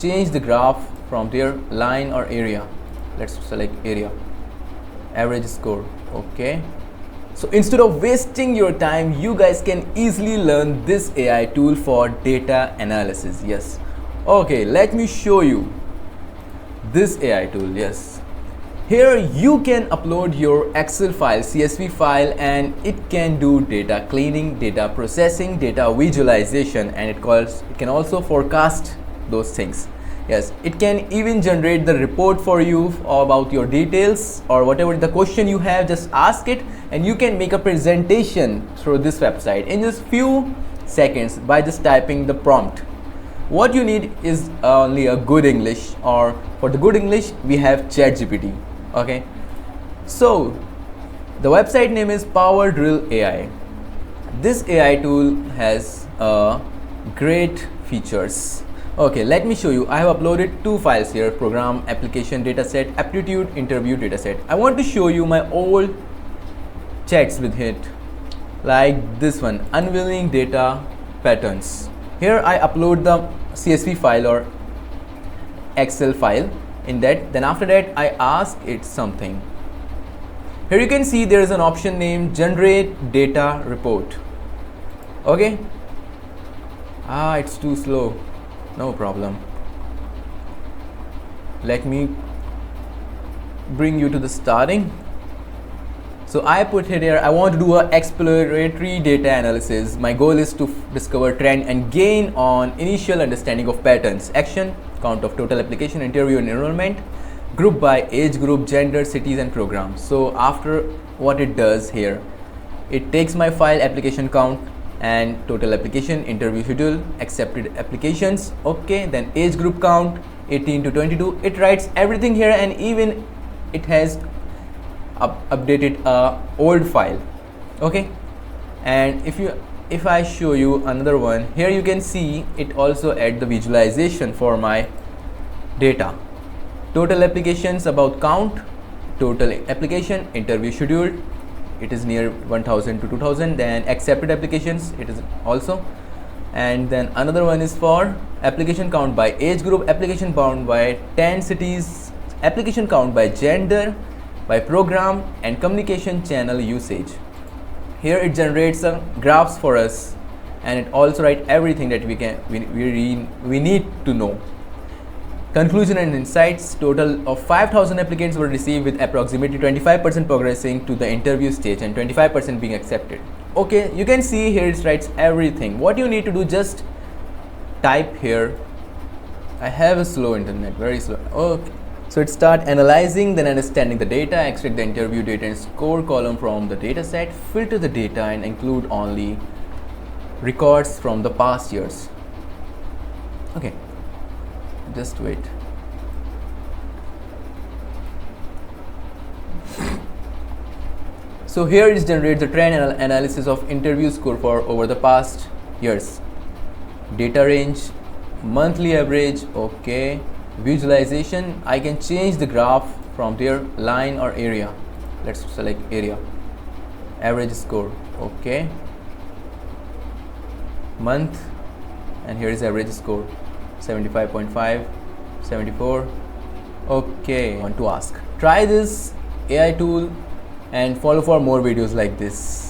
change the graph from their line or area. Let's select area, average score. Okay, so instead of wasting your time, you guys can easily learn this AI tool for data analysis. Yes, okay, let me show you this AI tool. Yes, here you can upload your Excel file, CSV file, and it can do data cleaning, data processing, data visualization, and it can also forecast those things. Yes, it can even generate the report for you about your details or whatever the question you have. Just ask it and you can make a presentation through this website in just few seconds by just typing the prompt. What you need is only a good English, or for the good English we have ChatGPT. Okay, so the website name is Power Drill AI. This AI tool has great features. Okay, let me show you. I have uploaded two files here: program, application dataset, aptitude interview dataset. I want to show you my old chats with it, like this one, unveiling data patterns. Here I upload the CSV file or Excel file in that. Then after that I ask it something. Here you can see there is an option named generate data report. Okay, it's too slow. No problem, let me bring you to the starting. So I put it here, I want to do a exploratory data analysis. My goal is to discover trend and gain on initial understanding of patterns. Action: count of total application, interview and enrollment, group by age group, gender, cities and programs. So after what it does here, it takes my file, application count and total application, interview schedule, accepted applications. Okay, then age group count 18 to 22. It writes everything here, and even it has updated a old file. Okay, and if I show you another one, here you can see it also add the visualization for my data. Total applications about count, total application, interview scheduled, it is near 1000 to 2000. Then accepted applications, it is also, and then another one is for application count by age group, application count by 10 cities, application count by gender, by program, and communication channel usage. Here it generates graphs for us, and it also writes everything that we need to know. Conclusion and insights: total of 5000 applicants were received, with approximately 25% progressing to the interview stage and 25% being accepted. Okay, you can see here it writes everything. What you need to do, just type here. I have a slow internet, very slow. Okay, so it start analyzing, then understanding the data, extract the interview data and score column from the data set, filter the data and include only records from the past years. Okay, just wait. So here it generates the trend analysis of interview score for over the past years, data range, monthly average. Okay, visualization, I can change the graph from their line or area. Let's select area, average score. Okay, month, and here is average score 75.5, 74. Okay, I want to ask, try this AI tool and follow for more videos like this.